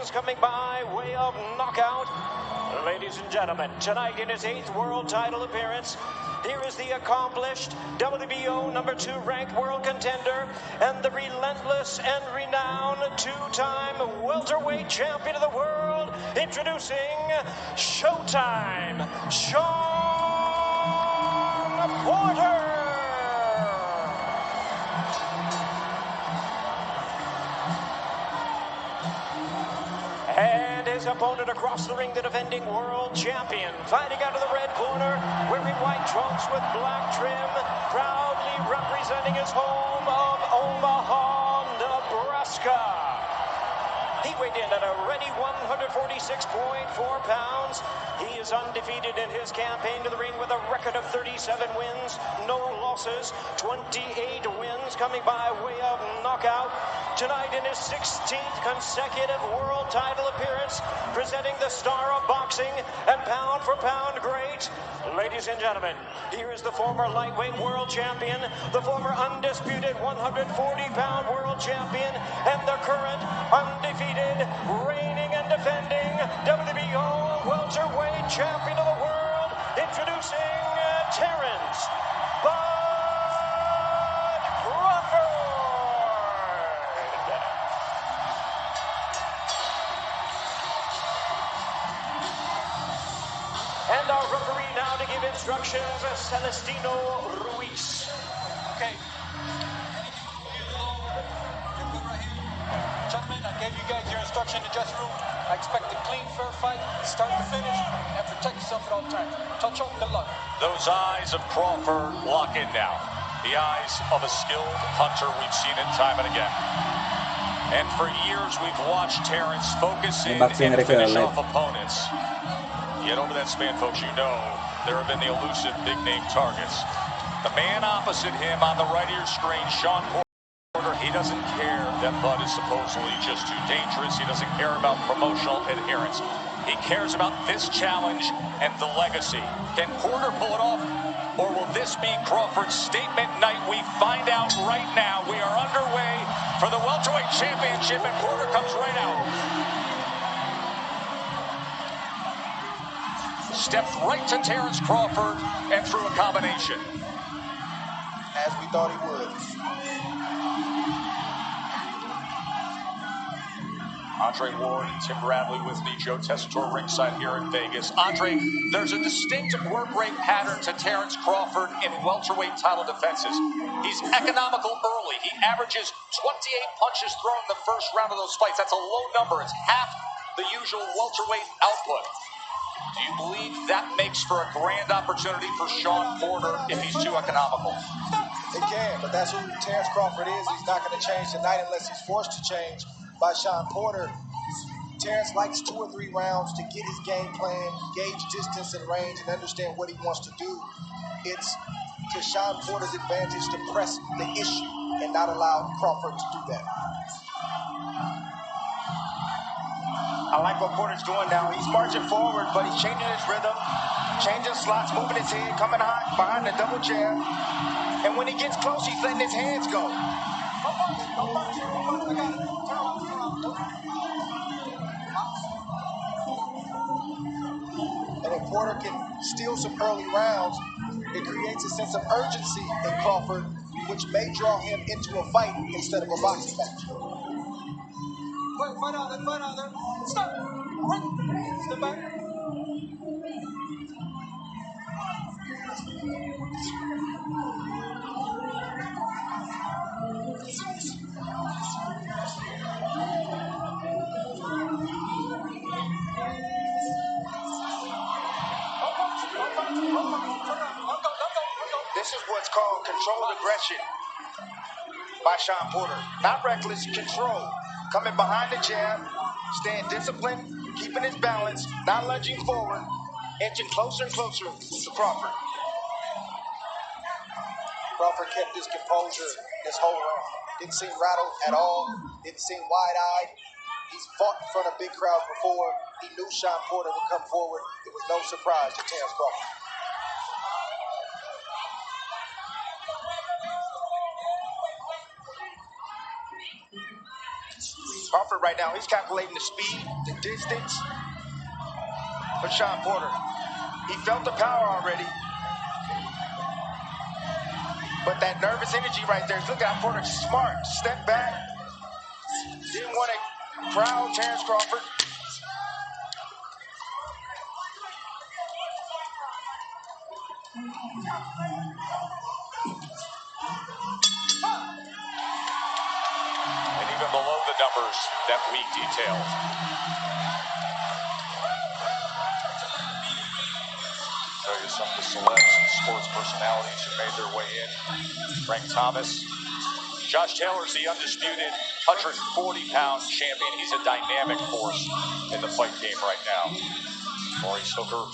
wins coming by way of knockout. Ladies and gentlemen, tonight in his 8th world title appearance, here is the accomplished WBO number 2 ranked world contender and the relentless and renowned 2-time welterweight champion of the world, introducing Showtime, Shawn Porter. And his opponent across the ring, the defending world champion, fighting out of the red corner, wearing white trunks with black trim, proudly representing his home of Omaha, Nebraska. He weighed in at a ready 146.4 pounds. He is undefeated in his campaign to the ring with a record of 37 wins, no losses, 28 wins coming by way of knockout. Tonight in his 16th consecutive world title appearance, presenting the star of boxing and pound-for-pound great. Ladies and gentlemen, here is the former lightweight world champion, the former undisputed 140-pound world champion, and the current undefeated, reigning and defending WBO welterweight champion of the world, introducing Terrence Bud Crawford. And our referee now to give instructions, Celestino Ruiz. Okay. Gentlemen, I gave you guys your instruction in the dressing room. I expect a clean, fair fight, start to finish, and protect yourself at all times. Touch up, good luck. Those eyes of Crawford lock in now. The eyes of a skilled hunter. We've seen it time and again. And for years, we've watched Terrence focus in and finish off opponents. Yet over that span, folks, you know there have been the elusive big-name targets. The man opposite him on the right ear screen, Shawn Porter, he doesn't care that Bud is supposedly just too dangerous. He doesn't care about promotional adherence. He cares about this challenge and the legacy. Can Porter pull it off, or will this be Crawford's statement night? We find out right now. We are underway for the welterweight championship, and Porter comes right out. Stepped right to Terrence Crawford and threw a combination. As we thought he would. Andre Ward and Tim Bradley with me, Joe Tessitore ringside here in Vegas. Andre, there's a distinct work rate pattern to Terrence Crawford in welterweight title defenses. He's economical early. He averages 28 punches thrown in the first round of those fights. That's a low number. It's half the usual welterweight output. Do you believe that makes for a grand opportunity for Shawn Porter if he's too economical? It can, but that's who Terrence Crawford is. He's not going to change tonight unless he's forced to change by Shawn Porter. Terrence likes 2 or 3 rounds to get his game plan, gauge distance and range, and understand what he wants to do. It's to Shawn Porter's advantage to press the issue and not allow Crawford to do that. I like what Porter's doing now. He's marching forward, but he's changing his rhythm, changing slots, moving his head, coming high behind the double jab. And when he gets close, he's letting his hands go. And if Porter can steal some early rounds, it creates a sense of urgency in Crawford, which may draw him into a fight instead of a boxing match. Fight out there. Stop. Step back. This is what's called controlled aggression by Shawn Porter. Not reckless, control. Coming behind the jab, staying disciplined, keeping his balance, not lunging forward, inching closer and closer to Crawford. Crawford kept his composure this whole round. Didn't seem rattled at all. Didn't seem wide-eyed. He's fought in front of big crowds before. He knew Shawn Porter would come forward. It was no surprise to Terrence Crawford. Crawford right now, he's calculating the speed, the distance. But Sean Porter, he felt the power already. But that nervous energy right there, look at Porter, smart, step back. Didn't want to crowd Terrence Crawford. And even below the numbers that we detailed. Show you some of the celebs and sports personalities who made their way in. Frank Thomas. Josh Taylor's the undisputed 140-pound champion. He's a dynamic force in the fight game right now. Maurice Hooker,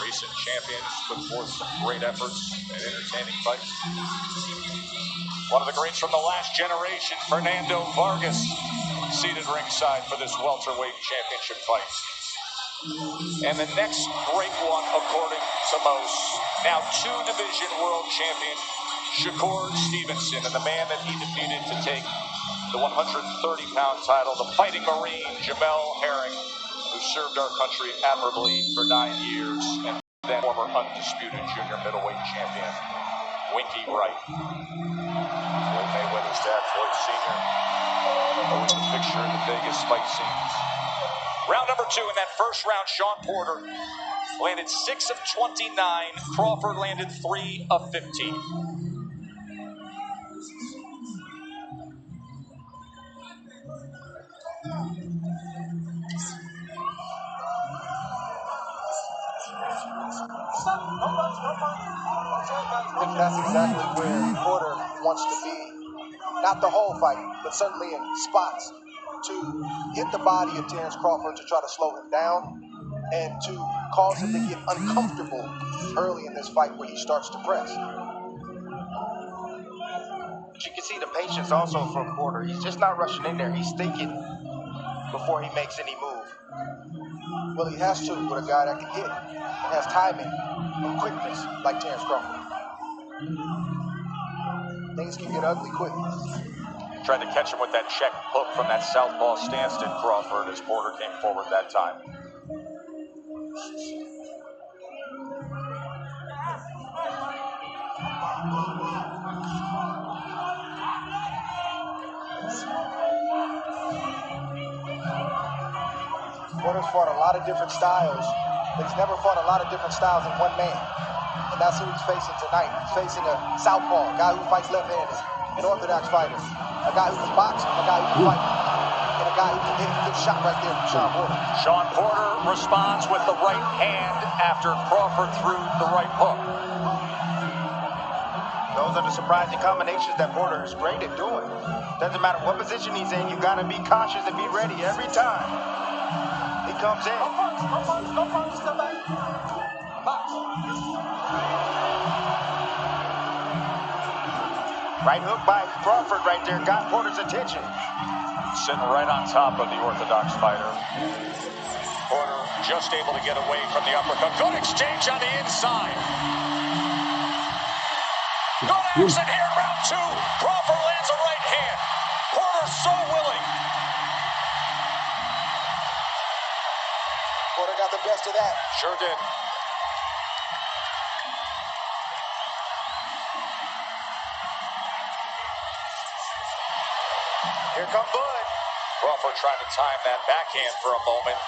recent champion, put forth some great efforts and entertaining fights. One of the greats from the last generation, Fernando Vargas, seated ringside for this welterweight championship fight. And the next great one, according to most, now two-division world champion, Shakur Stevenson, and the man that he defeated to take the 130-pound title, the Fighting Marine, Jamel Herring, who served our country admirably for 9 years, and then former undisputed junior middleweight champion, Winky Wright. Floyd Mayweather's dad, Floyd Sr., always a fixture in the Vegas fight scenes. Round number 2, in that first round, Sean Porter landed 6 of 29. Crawford landed 3 of 15. And that's exactly where Porter wants to be. Not the whole fight, but certainly in spots to hit the body of Terrence Crawford to try to slow him down and to cause him to get uncomfortable early in this fight where he starts to press. But you can see the patience also from Porter. He's just not rushing in there. He's thinking before he makes any move. Well, he has to with a guy that can hit and has timing and quickness like Terrence Crawford. Things can get ugly quick. Tried to catch him with that check hook from that southpaw stance, did Crawford, as Porter came forward that time. Porter's fought a lot of different styles, but he's never fought a lot of different styles in one man. And that's who he's facing tonight. He's facing a southpaw, a guy who fights left-handed, an orthodox fighter, a guy who can box, a guy who can fight, and a guy who can hit a good shot right there from Sean Porter. Sean Porter responds with the right hand after Crawford threw the right hook. Those are the surprising combinations that Porter is great at doing. Doesn't matter what position he's in, you got to be cautious and be ready every time he comes in. No punch, step back. Box. Right hook by Crawford right there got Porter's attention. Sitting right on top of the orthodox fighter. Porter just able to get away from the uppercut. Good exchange on the inside. Good action here in round 2. Crawford lands a right hand. Porter so willing. Porter got the best of that. Sure did. Here come Bud. Crawford trying to time that backhand for a moment.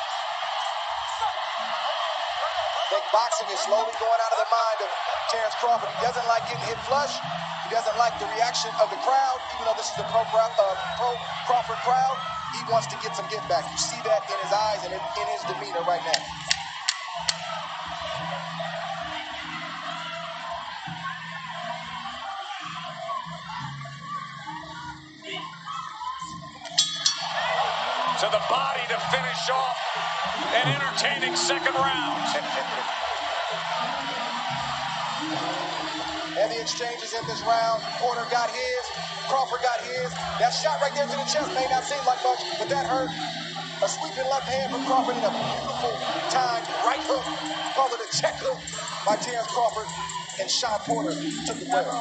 I think boxing is slowly going out of the mind of Terrence Crawford. He doesn't like getting hit flush. He doesn't like the reaction of the crowd, even though this is the pro Crawford crowd. He wants to get some get back. You see that in his eyes and in his demeanor right now. To the body to finish off an entertaining second round. And the exchanges in this round. Porter got his, Crawford got his. That shot right there to the chest may not seem like much, but that hurt. A sweeping left hand from Crawford and a beautiful timed right hook. Called it a check hook by Terrence Crawford. And Sean Porter took it well.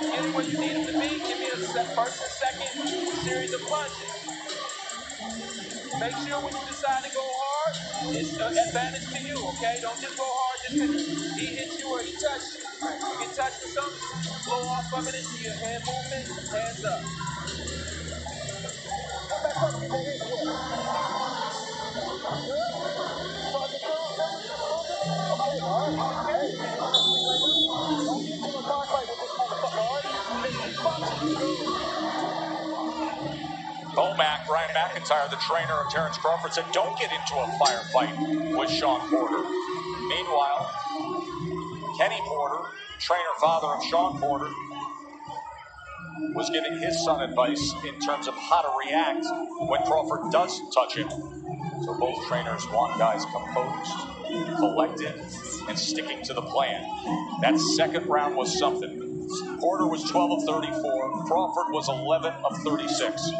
Get him where you need him to be. Give me a first and second series of punches. Make sure when you decide to go hard, it's an advantage to you, okay? Don't just go hard just because he hits you or he touched you. You get touched with something, blow off of it into your hand movement, hands up. Bomack, Brian McIntyre, the trainer of Terrence Crawford, said don't get into a firefight with Sean Porter. Meanwhile, Kenny Porter, trainer father of Sean Porter, was giving his son advice in terms of how to react when Crawford does touch him. So both trainers want guys composed, collected, and sticking to the plan. That second round was something. Porter was 12 of 34. Crawford was 11 of 36.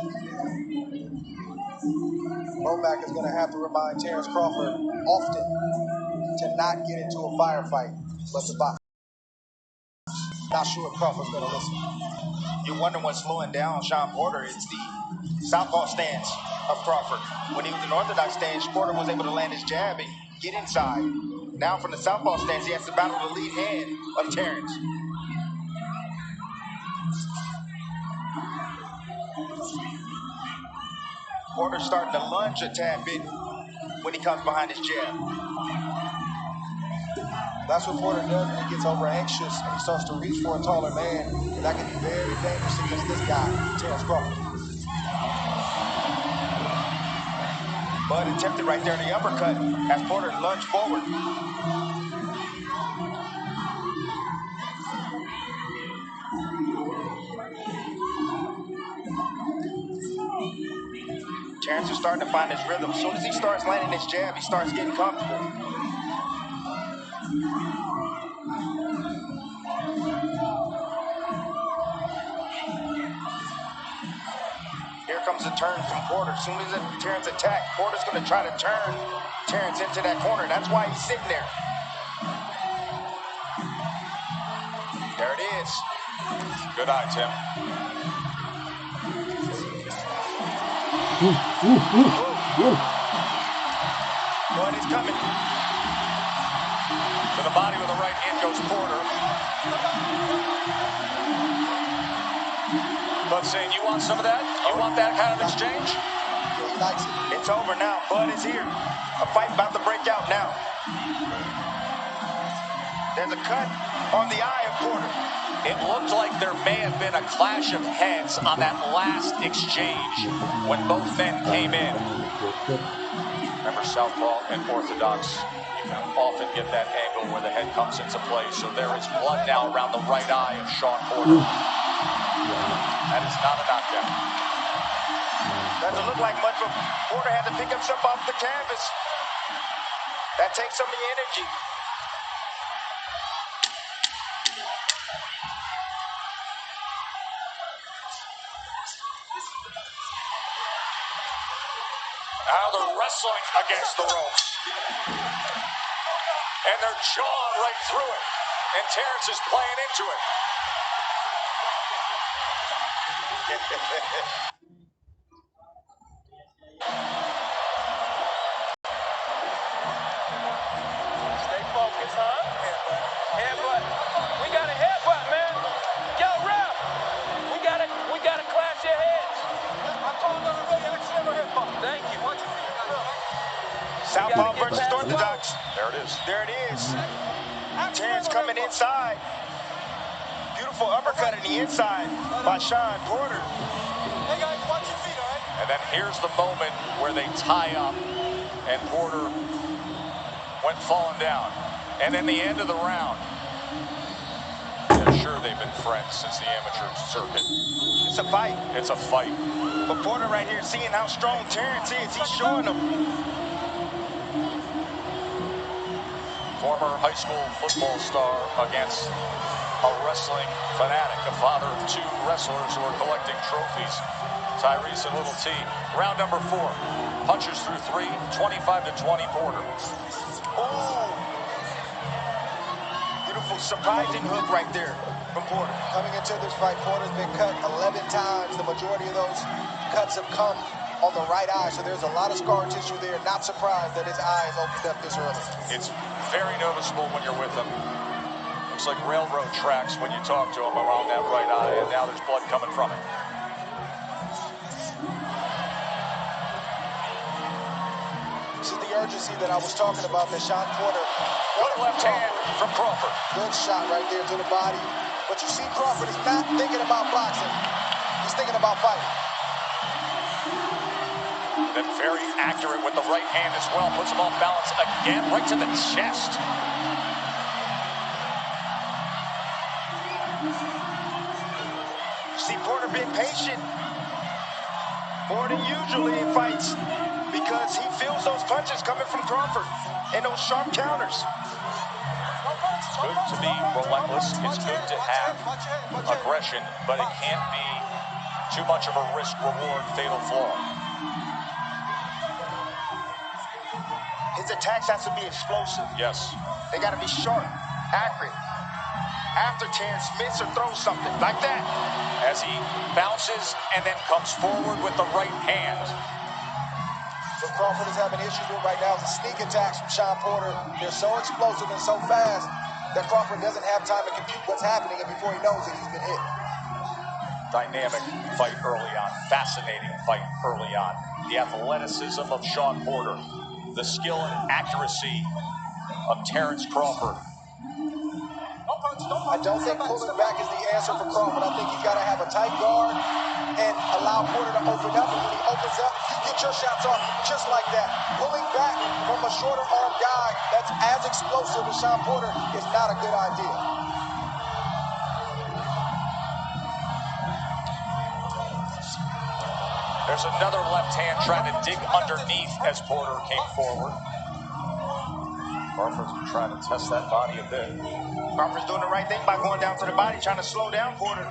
Bomack is going to have to remind Terrence Crawford often to not get into a firefight, but to box. Not sure if Crawford's going to listen. You're wondering what's slowing down Sean Porter. It's the southpaw stance of Crawford. When he was in orthodox stance, Porter was able to land his jab and get inside. Now from the southpaw stance, he has to battle the lead hand of Terrence. Porter's starting to lunge a tad bit when he comes behind his jab. That's what Porter does when he gets over anxious and he starts to reach for a taller man. And that can be very dangerous against this guy, Terrence Crawford. Bud attempted right there the uppercut as Porter lunged forward. Terrence is starting to find his rhythm. As soon as he starts landing his jab, he starts getting comfortable. Here comes a turn from Porter. As soon as Terrence attacks, Porter's going to try to turn Terrence into that corner. That's why he's sitting there. There it is. Good eye, Tim. Bud is coming. To the body with the right hand goes Porter. Bud saying, you want some of that? You want that kind of exchange? He likes it. It's over now. Bud is here. A fight about to break out now. There's a cut on the eye of Porter. It looked like there may have been a clash of heads on that last exchange when both men came in. Remember, southpaw and orthodox, you can often get that angle where the head comes into play. So there is blood now around the right eye of Sean Porter. That is not a knockdown. Doesn't look like much, but Porter had to pick himself off the canvas. That takes some of the energy. Now they're wrestling against the ropes. And they're jawing right through it. And Terrence is playing into it. Stay focused, huh? Headbutt. We got a headbutt, man. Yo, ref. We gotta clash your heads. I'm calling on the ring. Accidental headbutt. Thank you. Watch your feet. Southpaw versus orthodox. There it is. There it is. Terrence coming inside. Beautiful uppercut in the inside by Sean Porter. Hey, guys, watch your feet, all right? And then here's the moment where they tie up and Porter went falling down. And then the end of the round. They're sure they've been friends since the amateur circuit. It's a fight. It's a fight. But Porter right here, seeing how strong Terrence is, he's showing him. Former high school football star against a wrestling fanatic, a father of two wrestlers who are collecting trophies. Tyrese and Little T. Round number 4. Punches through 3, 25-20 Porter. Ooh. Beautiful surprising hook right there from Porter. Coming into this fight, Porter's been cut 11 times. The majority of those cuts have come on the right eye, so there's a lot of scar tissue there. Not surprised that his eyes opened up this early. It's very noticeable when you're with him. Looks like railroad tracks when you talk to him around that right eye, and now there's blood coming from it. This is the urgency that I was talking about that Shawn Porter. What a left hand from Crawford. Good shot right there to the body. But you see Crawford is not thinking about boxing. He's thinking about fighting. Then very accurate with the right hand as well. Puts him off balance again, right to the chest. See Porter being patient more than usually in fights because he feels those punches coming from Crawford and those sharp counters. It's good to be relentless. It's good to have aggression, but it can't be too much of a risk-reward fatal flaw. His attacks has to be explosive. Yes. They got to be sharp, accurate. After Terrence Smith or throws something like that. As he bounces and then comes forward with the right hand. What Crawford is having issues with right now is the sneak attacks from Shawn Porter. They're so explosive and so fast that Crawford doesn't have time to compute what's happening, and before he knows it, he's been hit. Dynamic fight early on. Fascinating fight early on. The athleticism of Shawn Porter. The skill and accuracy of Terrence Crawford. I don't think pulling back is the answer for Crawford. I think he's got to have a tight guard and allow Porter to open up. And when he opens up, you get your shots off just like that. Pulling back from a shorter arm guy that's as explosive as Shawn Porter is not a good idea. There's another left hand trying to dig underneath as Porter came forward. Crawford's trying to test that body a bit. Crawford's doing the right thing by going down to the body, trying to slow down Porter.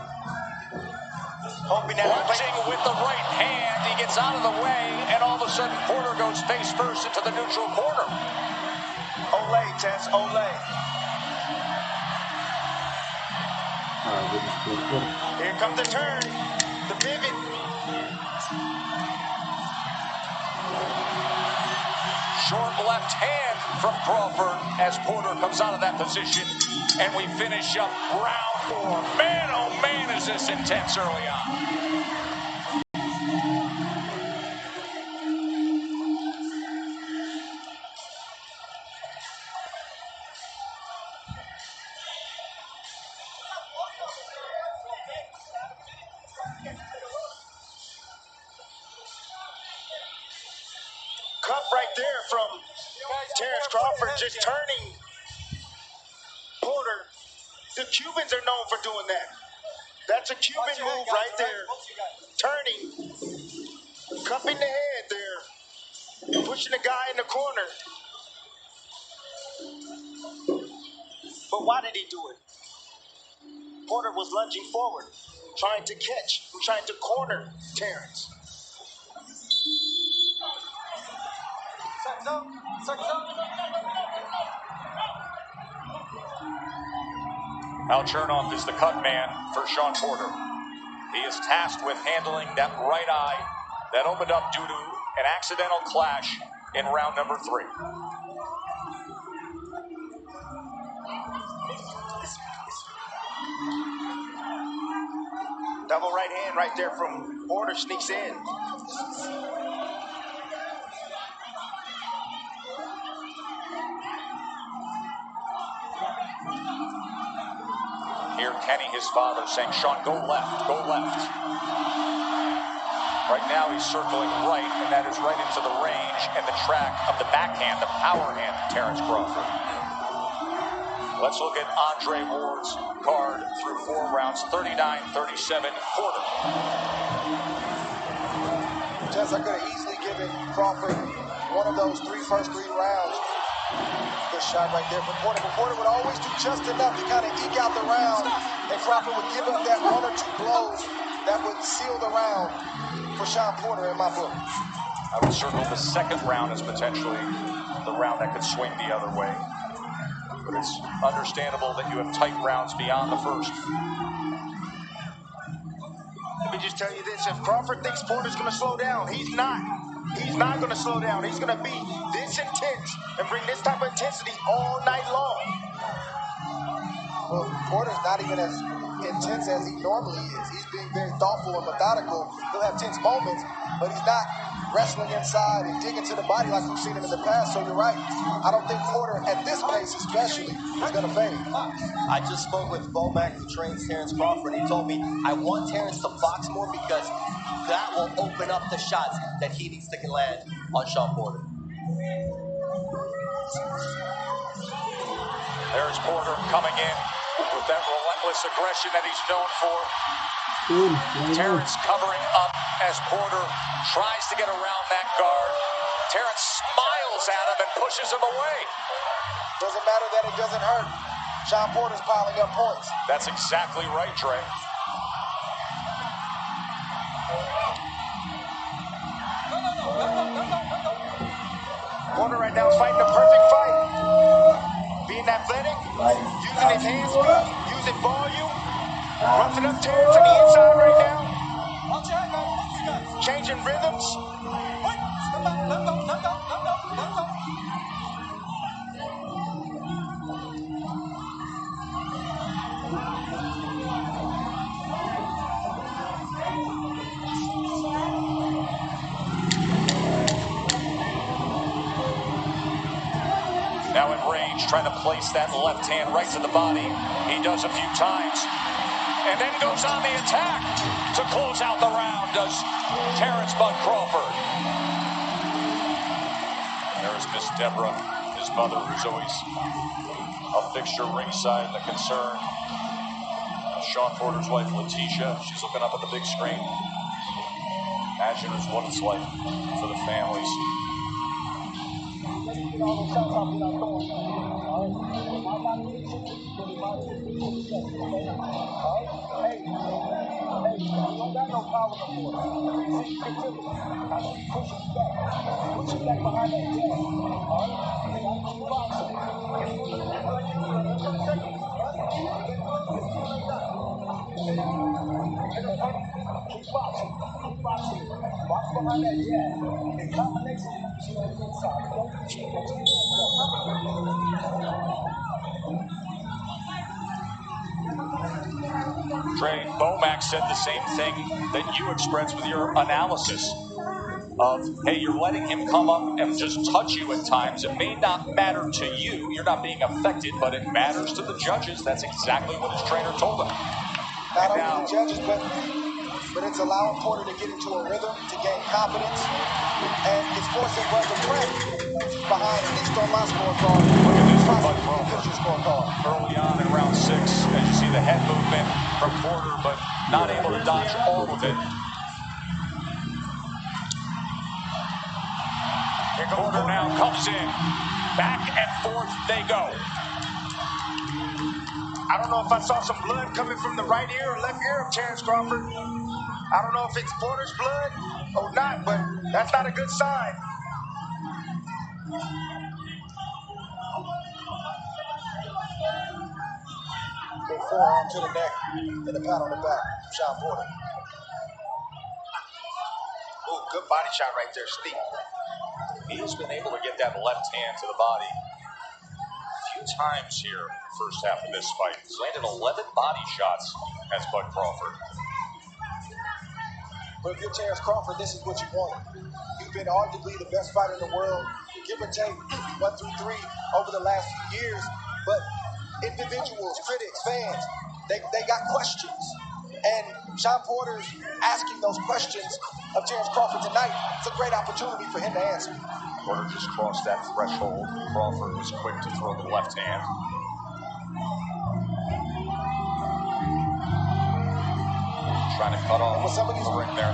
Hoping that Punching with the right hand, he gets out of the way, and all of a sudden Porter goes face first into the neutral corner. Olay, Tess, Olay. Here comes the turn, the pivot. Short left hand from Crawford as Porter comes out of that position, and we finish up round 4. Man, oh man, is this intense early on. Cup right there from Terrence Crawford just turning Porter. The Cubans are known for doing that. That's a Cuban move right there. Turning, cupping the head there, pushing the guy in the corner. But why did he do it? Porter was lunging forward, trying to catch, trying to corner Terrence. Al Chernoff is the cut man for Shawn Porter. He is tasked with handling that right eye that opened up due to an accidental clash in round number 3. Double right hand right there from Porter sneaks in. Here, Kenny, his father, saying, Shawn, go left, go left. Right now, he's circling right, and that is right into the range and the track of the backhand, the power hand of Terrence Crawford. Let's look at Andre Ward's card through 4 rounds, 39-37, Porter. Jess, I could have easily given Crawford one of those first three rounds. Good shot right there from Porter. But Porter would always do just enough to kind of eke out the round, and Crawford would give up that 1 or 2 blows that would seal the round for Shawn Porter in my book. I would circle the second round as potentially the round that could swing the other way. But it's understandable that you have tight rounds beyond the first. me just tell you this. If Crawford thinks Porter's going to slow down, he's not. He's not going to slow down. He's going to be this intense and bring this type of intensity all night long. Well, Porter's not even as intense as he normally is. He's being very thoughtful and methodical. He'll have tense moments, but he's not wrestling inside and digging to the body like we've seen him in the past. So you're right. I don't think Porter, at this pace especially, is going to fade. I just spoke with Bomac, who trains Terrence Crawford. He told me, I want Terrence to box more because that will open up the shots that he needs to land on Shawn Porter. There's Porter coming in with that relentless aggression that he's known for. Terrence covering up as Porter tries to get around that guard. Terrence smiles at him and pushes him away. Doesn't matter that it doesn't hurt. Shawn Porter's piling up points. That's exactly right, Trey. Porter right now is fighting the perfect fight. Being athletic, using his hand speed, using volume, roughing up Terrence on the inside right now. Changing rhythms. Now in range, trying to place that left hand right to the body. He does a few times. And then goes on the attack to close out the round, does Terrence Bud Crawford. There's Miss Deborah, his mother, who's always a fixture ringside and a concern. Shawn Porter's wife, Letitia, she's looking up at the big screen. Imagine what it's like for the families. Trey, Bomac said the same thing that you expressed with your analysis of, hey, you're letting him come up and just touch you at times. It may not matter to you. You're not being affected, but it matters to the judges. That's exactly what his trainer told him. Not only the judges, but it's allowing Porter to get into a rhythm, to gain confidence, and it's forcing Bud to press behind, at least on my scorecard. Look at this for Bud Crawford. Early on in round 6, as you see the head movement from Porter, but not able to dodge all of it. Porter now comes in. Back and forth they go. I don't know if I saw some blood coming from the right ear or left ear of Terrence Crawford. I don't know if it's Porter's blood or not, but that's not a good sign. Good forearm to the neck and a pat on the back from Shawn Porter. Oh, good body shot right there, Steve. He's been able to get that left hand to the body a few times here first half of this fight. He's landed 11 body shots as Bud Crawford. But if you're Terrence Crawford, this is what you want. You've been arguably the best fighter in the world, give or take 1 through 3 over the last few years. But individuals, critics, fans, they got questions. And Shawn Porter's asking those questions of Terrence Crawford tonight. It's a great opportunity for him to answer. Porter just crossed that threshold. Crawford was quick to throw the left hand. Trying to cut off the ring there.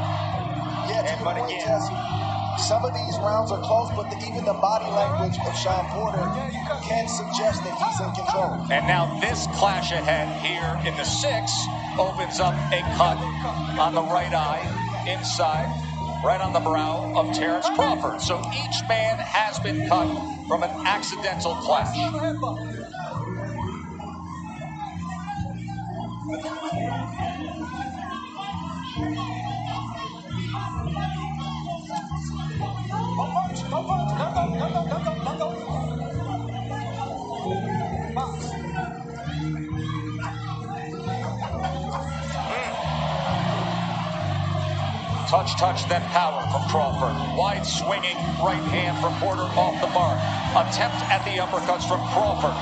Yeah, to your point, Tess, some of these rounds are close, but even the body language of Shawn Porter can suggest that he's in control. And now this clash ahead here in the 6th opens up a cut on the right eye, inside, right on the brow of Terrence Crawford. So each man has been cut from an accidental clash. Touch, then power from Crawford. Wide swinging right hand from Porter off the mark. Attempt at the uppercuts from Crawford.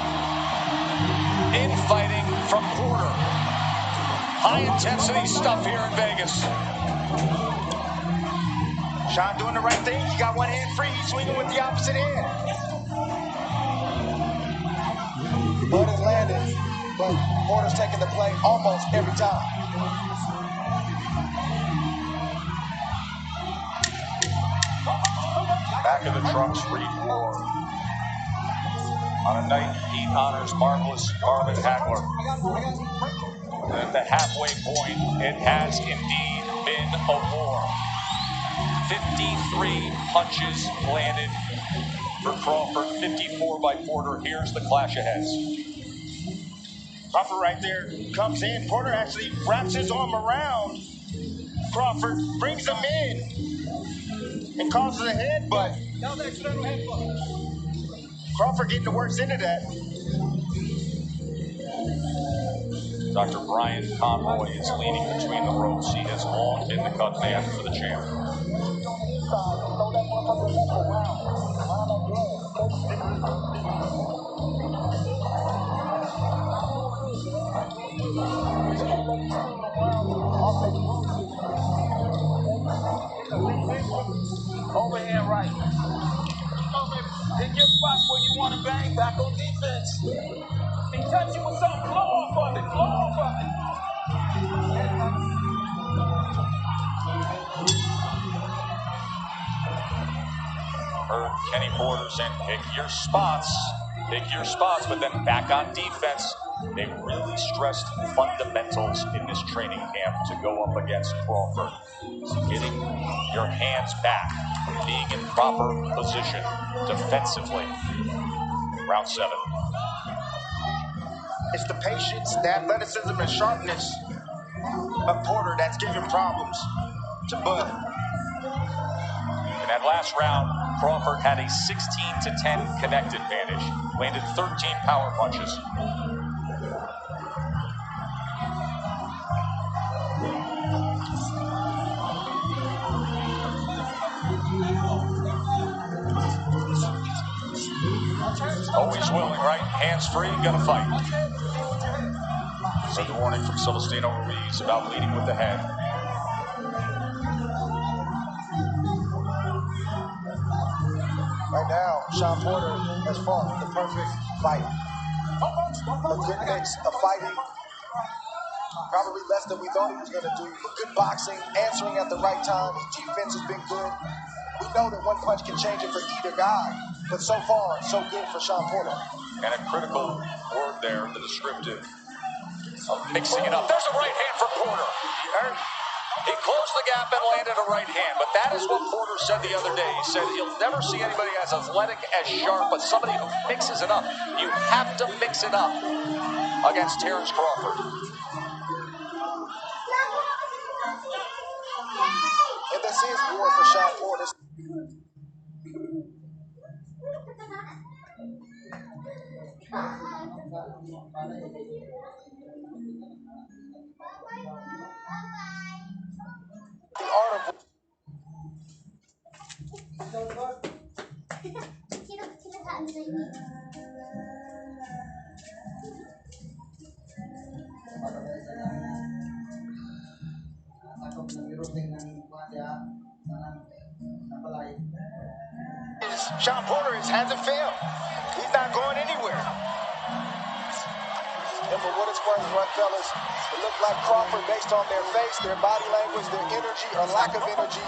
Infighting from Porter. High intensity stuff here in Vegas. Sean doing the right thing. He got one hand free. He's swinging with the opposite hand. Bud is landing, but Porter's taking the play almost every time. Back of the trucks, Reed Moore. On a night he honors marvelous Marvin Hagler. At the halfway point, it has indeed been a war. 53 punches landed for Crawford, 54 by Porter. Here's the clash of heads. Crawford right there comes in. Porter actually wraps his arm around Crawford, brings him in, and causes a headbutt. Crawford getting the worst end of that. Dr. Brian Conroy is leaning between the ropes. He has long been the cut man for the champ. Overhand right. Pick your spots where you want to bang. Back on defense. He touch you with something. Flow off of it. Flow off of it. Heard Kenny Porter saying, pick your spots, but then back on defense. They really stressed fundamentals in this training camp to go up against Crawford. So getting your hands back, being in proper position defensively. Round 7. It's the patience, the athleticism, and sharpness of Porter that's giving problems to Bud. In that last round, Crawford had a 16-10 connect advantage, landed 13 power punches. Always willing, right? Hands free, gonna fight. So the warning from Celestino Ruiz about leading with the head. Right now, Sean Porter has fought the perfect fight. A good mix of fighting, probably less than we thought he was going to do, but good boxing, answering at the right time. His defense has been good. We know that one punch can change it for either guy, but so far, so good for Sean Porter. And a critical word there, the descriptive of mixing it up. There's a right hand for Porter. He closed the gap and landed a right hand, but that is what Porter said the other day. He said he'll never see anybody as athletic, as sharp, but somebody who mixes it up. You have to mix it up against Terrence Crawford. And this is war for Sean Porter. The art of Sean Porter hasn't failed. He's not going anywhere. And for what it's worth, fellas, it looked like Crawford, based on their face, their body language, their energy or lack of energy.